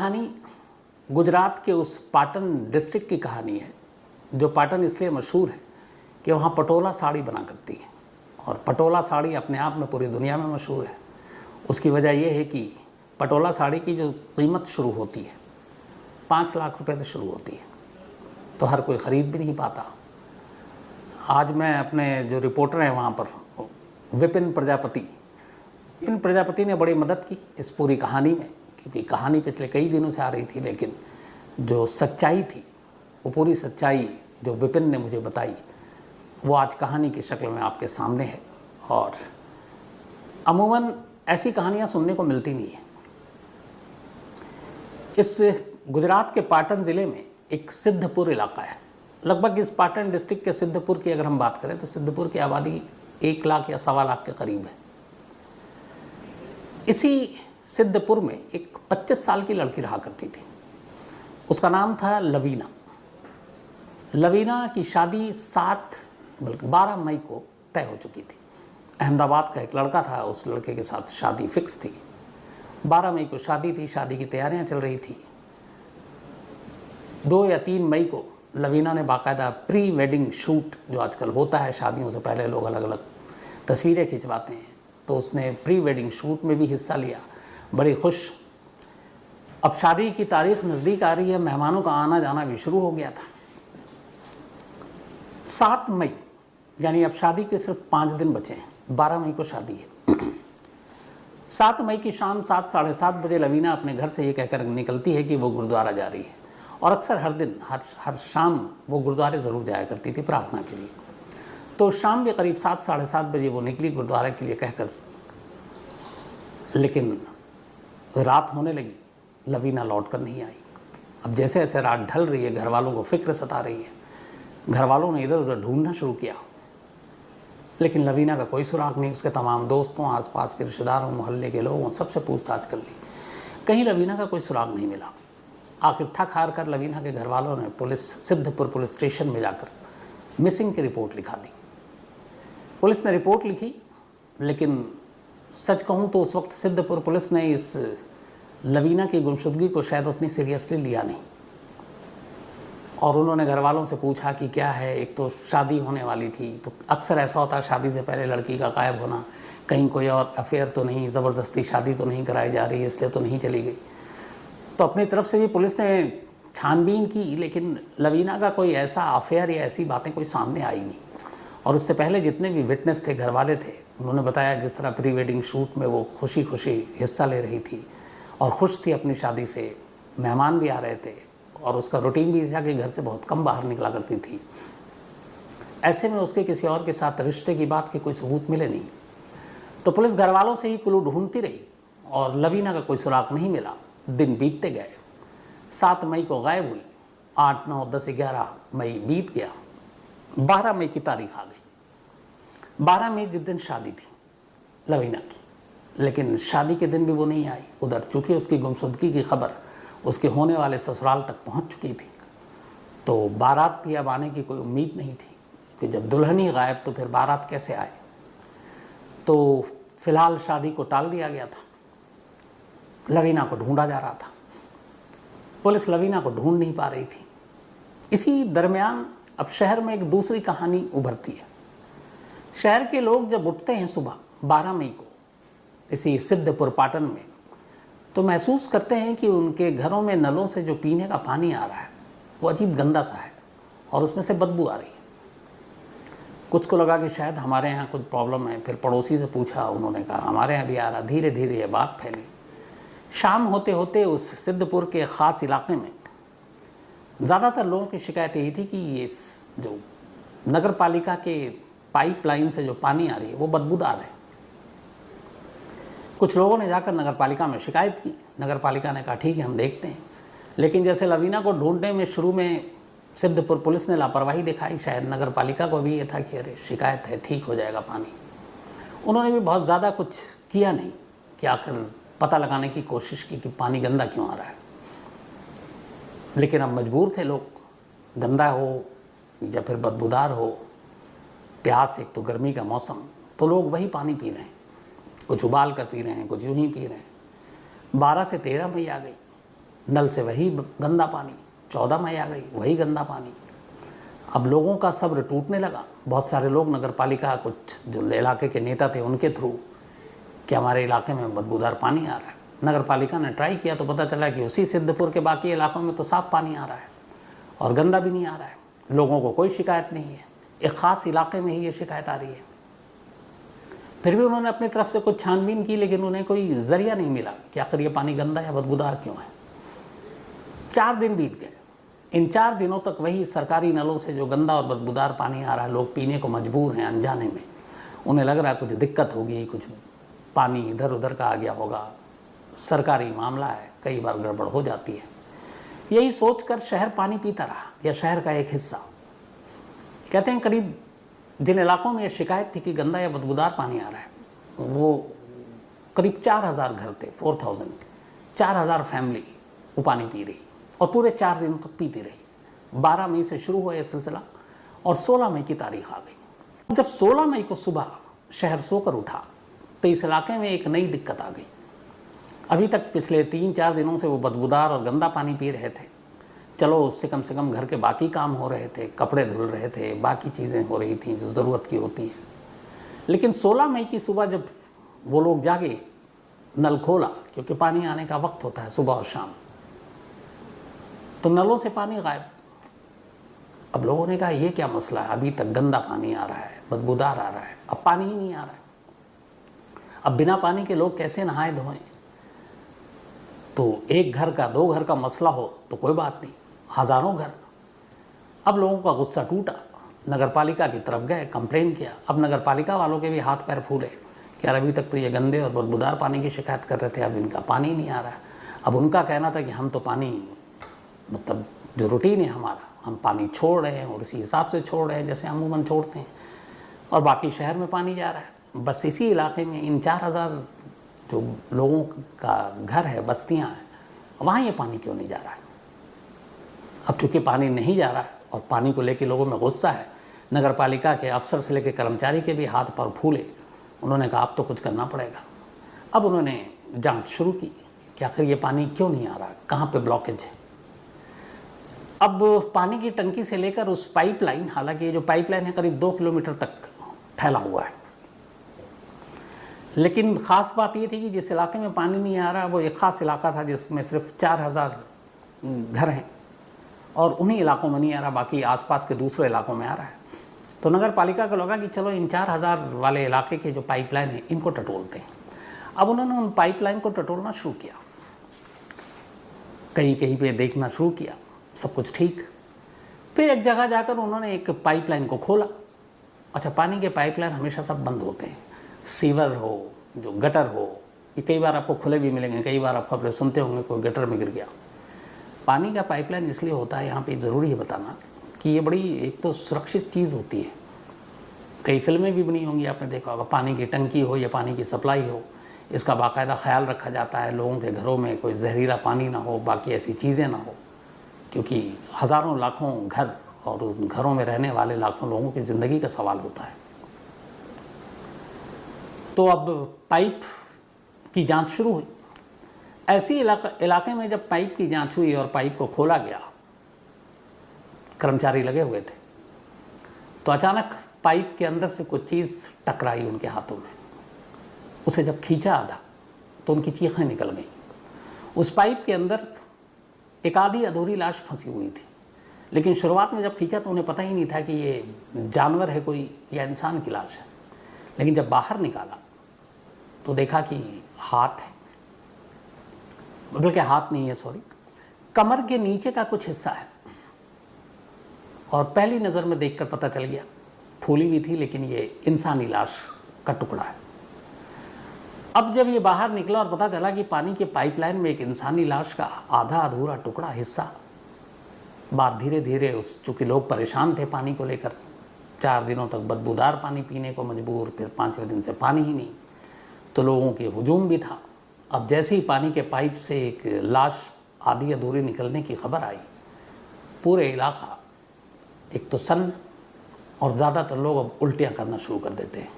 कहानी गुजरात के उस पाटन डिस्ट्रिक्ट की कहानी है, जो पाटन इसलिए मशहूर है कि वहाँ पटोला साड़ी बना करती है। और पटोला साड़ी अपने आप में पूरी दुनिया में मशहूर है। उसकी वजह यह है कि पटोला साड़ी की जो कीमत शुरू होती है 5 लाख रुपए से शुरू होती है, तो हर कोई ख़रीद भी नहीं पाता। आज मैं अपने जो रिपोर्टर हैं वहाँ पर विपिन प्रजापति ने बड़ी मदद की इस पूरी कहानी में, क्योंकि कहानी पिछले कई दिनों से आ रही थी, लेकिन जो सच्चाई थी वो पूरी सच्चाई जो विपिन ने मुझे बताई वो आज कहानी की शक्ल में आपके सामने है। और अमूमन ऐसी कहानियाँ सुनने को मिलती नहीं है। इस गुजरात के पाटन ज़िले में एक सिद्धपुर इलाका है। लगभग इस पाटन डिस्ट्रिक्ट के सिद्धपुर की अगर हम बात करें तो सिद्धपुर की आबादी 1 लाख या 1.25 लाख के करीब है। इसी सिद्धपुर में एक 25 साल की लड़की रहा करती थी। उसका नाम था लवीना। लवीना की शादी 12 मई को तय हो चुकी थी। अहमदाबाद का एक लड़का था, उस लड़के के साथ शादी फिक्स थी। 12 मई को शादी थी, शादी की तैयारियां चल रही थी। 2 या 3 मई को लवीना ने बाकायदा प्री वेडिंग शूट, जो आजकल होता है, शादियों से पहले लोग अलग अलग तस्वीरें खिंचवाते हैं, तो उसने प्री वेडिंग शूट में भी हिस्सा लिया, बड़ी खुश। अब शादी की तारीख नज़दीक आ रही है, मेहमानों का आना जाना भी शुरू हो गया था। 7 मई यानी अब शादी के सिर्फ 5 दिन बचे हैं, 12 मई को शादी है। 7 मई की शाम 7 साढ़े 7 बजे लवीना अपने घर से ये कहकर निकलती है कि वो गुरुद्वारा जा रही है। और अक्सर हर दिन हर शाम वो गुरुद्वारे ज़रूर जाया करती थी प्रार्थना के लिए। तो शाम के करीब 7 साढ़े 7 बजे वो निकली गुरुद्वारे के लिए कहकर, लेकिन रात होने लगी, लवीना लौट कर नहीं आई। अब जैसे जैसे रात ढल रही है, घर वालों को फिक्र सता रही है। घर वालों ने इधर उधर ढूंढना शुरू किया, लेकिन लवीना का कोई सुराग नहीं। उसके तमाम दोस्तों, आसपास के रिश्तेदारों, मोहल्ले के लोगों सबसे पूछताछ कर ली, कहीं लवीना का कोई सुराग नहीं मिला। आखिर थक हार कर लवीना के घर वालों ने सिद्धपुर पुलिस स्टेशन में जाकर मिसिंग की रिपोर्ट लिखा दी। पुलिस ने रिपोर्ट लिखी, लेकिन सच कहूँ तो उस वक्त सिद्धपुर पुलिस ने इस लवीना की गुमशुदगी को शायद उतनी सीरियसली लिया नहीं। और उन्होंने घर वालों से पूछा कि क्या है, एक तो शादी होने वाली थी, तो अक्सर ऐसा होता है शादी से पहले लड़की का गायब होना, कहीं कोई और अफेयर तो नहीं, ज़बरदस्ती शादी तो नहीं कराई जा रही है, इसलिए तो नहीं चली गई। तो अपनी तरफ से भी पुलिस ने छानबीन की, लेकिन लवीना का कोई ऐसा अफेयर या ऐसी बातें कोई सामने आई नहीं। और उससे पहले जितने भी विटनेस थे, घर वाले थे, उन्होंने बताया जिस तरह प्री वेडिंग शूट में वो खुशी खुशी हिस्सा ले रही थी और खुश थी अपनी शादी से, मेहमान भी आ रहे थे, और उसका रूटीन भी था कि घर से बहुत कम बाहर निकला करती थी। ऐसे में उसके किसी और के साथ रिश्ते की बात के कोई सबूत मिले नहीं। तो पुलिस घर वालों से ही क्लू ढूंढती रही और लवीना का कोई सुराग नहीं मिला। दिन बीतते गए, 7 मई को गायब हुई, 8, 9, 10, 11 मई बीत गया, 12 मई की तारीख आ गई। 12 मई जिस दिन शादी थी लवीना की, लेकिन शादी के दिन भी वो नहीं आई उधर, चूँकि उसकी गुमशुदगी की खबर उसके होने वाले ससुराल तक पहुंच चुकी थी। तो बारात भी अब आने की कोई उम्मीद नहीं थी, कि जब दुल्हन ही गायब तो फिर बारात कैसे आए। तो फिलहाल शादी को टाल दिया गया था। लवीना को ढूंढा जा रहा था। पुलिस लवीना को ढूंढ नहीं पा रही थी। इसी दरमियान अब शहर में एक दूसरी कहानी उभरती है। शहर के लोग जब उठते हैं सुबह 12 मई को इसी सिद्धपुर पाटन में, तो महसूस करते हैं कि उनके घरों में नलों से जो पीने का पानी आ रहा है वो अजीब गंदा सा है और उसमें से बदबू आ रही है। कुछ को लगा कि शायद हमारे यहाँ कुछ प्रॉब्लम है। फिर पड़ोसी से पूछा, उन्होंने कहा हमारे यहाँ भी आ रहा। धीरे धीरे ये बात फैली। शाम होते होते उस सिद्धपुर के ख़ास इलाके में ज़्यादातर लोगों की शिकायत यही थी कि ये जो नगर पालिका के पाइपलाइन से जो पानी आ रही है वो बदबूदार है। कुछ लोगों ने जाकर नगर पालिका में शिकायत की। नगर पालिका ने कहा ठीक है, हम देखते हैं। लेकिन जैसे लवीना को ढूंढने में शुरू में सिद्धपुर पुलिस ने लापरवाही दिखाई, शायद नगर पालिका को भी ये था कि अरे शिकायत है, ठीक हो जाएगा पानी। उन्होंने भी बहुत ज़्यादा कुछ किया नहीं कि आखिर पता लगाने की कोशिश की कि पानी गंदा क्यों आ रहा है। लेकिन अब मजबूर थे लोग, गंदा हो या फिर बदबूदार हो, प्यास, एक तो गर्मी का मौसम, तो लोग वही पानी पी रहे हैं। कुछ उबाल कर पी रहे हैं, कुछ यूं ही पी रहे हैं। 12 से 13 मई आ गई। नल से वही गंदा पानी, 14 मई आ गई वही गंदा पानी। अब लोगों का सब्र टूटने लगा। बहुत सारे लोग नगर पालिका, कुछ जो इलाके के नेता थे उनके थ्रू, कि हमारे इलाके में बदबूदार पानी आ रहा है। नगर पालिका ने ट्राई किया तो पता चला कि उसी सिद्धपुर के बाकी इलाकों में तो साफ पानी आ रहा है और गंदा भी नहीं आ रहा है। लोगों को कोई शिकायत नहीं है, एक ख़ास इलाके में ही ये शिकायत आ रही है। फिर भी उन्होंने अपनी तरफ से कुछ छानबीन की, लेकिन उन्हें कोई जरिया नहीं मिला कि आखिर ये पानी गंदा या बदबूदार क्यों है। 4 दिन बीत गए। इन 4 दिनों तक वही सरकारी नलों से जो गंदा और बदबूदार पानी आ रहा है, लोग पीने को मजबूर हैं अनजाने में। उन्हें लग रहा है कुछ दिक्कत होगी, कुछ पानी इधर उधर का आ गया होगा, सरकारी मामला है, कई बार गड़बड़ हो जाती है। यही सोचकर शहर पानी पीता रहा, या शहर का एक हिस्सा। कहते हैं करीब जिन इलाकों में ये शिकायत थी कि गंदा या बदबूदार पानी आ रहा है, वो करीब 4000 घर थे, 4000 फैमिली वो पानी पी रही और पूरे 4 दिनों तक पीती रही। 12 मई से शुरू हुआ यह सिलसिला और 16 मई की तारीख आ गई। जब 16 मई को सुबह शहर सोकर उठा तो इस इलाके में एक नई दिक्कत आ गई। अभी तक पिछले 3-4 दिनों से वो बदबूदार और गंदा पानी पी रहे थे। चलो उससे कम से कम घर के बाकी काम हो रहे थे, कपड़े धुल रहे थे, बाकी चीज़ें हो रही थी जो ज़रूरत की होती हैं। लेकिन 16 मई की सुबह जब वो लोग जागे, नल खोला, क्योंकि पानी आने का वक्त होता है सुबह और शाम, तो नलों से पानी गायब। अब लोगों ने कहा ये क्या मसला है, अभी तक गंदा पानी आ रहा है, बदबूदार आ रहा है, अब पानी ही नहीं आ रहा है। अब बिना पानी के लोग कैसे नहाए धोएं। तो एक घर का, 2 घर का मसला हो तो कोई बात नहीं, हज़ारों घर। अब लोगों का गुस्सा टूटा, नगर पालिका की तरफ गए, कंप्लेन किया। अब नगर पालिका वालों के भी हाथ पैर फूले कि यार अभी तक तो ये गंदे और बदबूदार पानी की शिकायत कर रहे थे, अब इनका पानी नहीं आ रहा है। अब उनका कहना था कि हम तो पानी, मतलब जो रूटीन है हमारा, हम पानी छोड़ रहे हैं और उसी हिसाब से छोड़ रहे हैं जैसे अमूमन छोड़ते हैं, और बाकी शहर में पानी जा रहा है। बस इसी इलाके में इन 4000 जो लोगों का घर है, बस्तियां हैं, वहाँ ये पानी क्यों नहीं जा रहा है। अब चूँकि पानी नहीं जा रहा है और पानी को लेकर लोगों में गुस्सा है, नगर पालिका के अफसर से लेकर कर्मचारी के भी हाथ पर फूले। उन्होंने कहा अब तो कुछ करना पड़ेगा। अब उन्होंने जांच शुरू की कि आखिर ये पानी क्यों नहीं आ रहा, कहाँ पे ब्लॉकेज है। अब पानी की टंकी से लेकर उस पाइपलाइन, हालांकि ये जो पाइपलाइन है करीब 2 किलोमीटर तक फैला हुआ है, लेकिन ख़ास बात ये थी कि जिस इलाके में पानी नहीं आ रहा वो एक ख़ास इलाका था जिसमें सिर्फ 4000 घर हैं और उन्हीं इलाकों में नहीं आ रहा, बाकी आसपास के दूसरे इलाकों में आ रहा है। तो नगर पालिका को लगा कि चलो इन 4000 वाले इलाके के जो पाइपलाइन है इनको टटोलते हैं। अब उन्होंने उन पाइपलाइन को टटोलना शुरू किया, कहीं कहीं पे देखना शुरू किया, सब कुछ ठीक। फिर एक जगह जाकर उन्होंने एक पाइपलाइन को खोला। अच्छा, पानी के पाइपलाइन हमेशा सब बंद होते हैं, सीवर हो, जो गटर हो, ये कई बार आपको खुले भी मिलेंगे। कई बार आप खबरें सुनते होंगे कोई गटर में गिर गया। पानी का पाइपलाइन इसलिए होता है, यहाँ पे ज़रूरी है बताना कि ये बड़ी एक तो सुरक्षित चीज़ होती है। कई फिल्में भी बनी होंगी, आपने देखा होगा, पानी की टंकी हो या पानी की सप्लाई हो, इसका बाकायदा ख्याल रखा जाता है, लोगों के घरों में कोई जहरीला पानी ना हो, बाकी ऐसी चीज़ें ना हो, क्योंकि हज़ारों लाखों घर और उस घरों में रहने वाले लाखों लोगों की ज़िंदगी का सवाल होता है। तो अब पाइप की जांच शुरू हुई। ऐसी इलाके में जब पाइप की जांच हुई और पाइप को खोला गया, कर्मचारी लगे हुए थे, तो अचानक पाइप के अंदर से कुछ चीज़ टकराई उनके हाथों में। उसे जब खींचा आधा तो उनकी चीखें निकल गईं। उस पाइप के अंदर एक आधी अधूरी लाश फंसी हुई थी, लेकिन शुरुआत में जब खींचा तो उन्हें पता ही नहीं था कि ये जानवर है कोई या इंसान की लाश है। लेकिन जब बाहर निकाला तो देखा कि हाथ है, बल्कि हाथ नहीं है, सॉरी, कमर के नीचे का कुछ हिस्सा है। और पहली नज़र में देखकर पता चल गया, फूली हुई थी लेकिन ये इंसानी लाश का टुकड़ा है। अब जब ये बाहर निकला और पता चला कि पानी के पाइपलाइन में एक इंसानी लाश का आधा अधूरा टुकड़ा हिस्सा, बात धीरे धीरे उस, चूँकि लोग परेशान थे पानी को लेकर, 4 दिनों तक बदबूदार पानी पीने को मजबूर, फिर 5वें दिन से पानी ही नहीं, तो लोगों के हुजूम भी था। अब जैसे ही पानी के पाइप से एक लाश आधी अधूरी निकलने की खबर आई, पूरे इलाका एक तो सन्न और ज़्यादातर लोग अब उल्टियाँ करना शुरू कर देते हैं।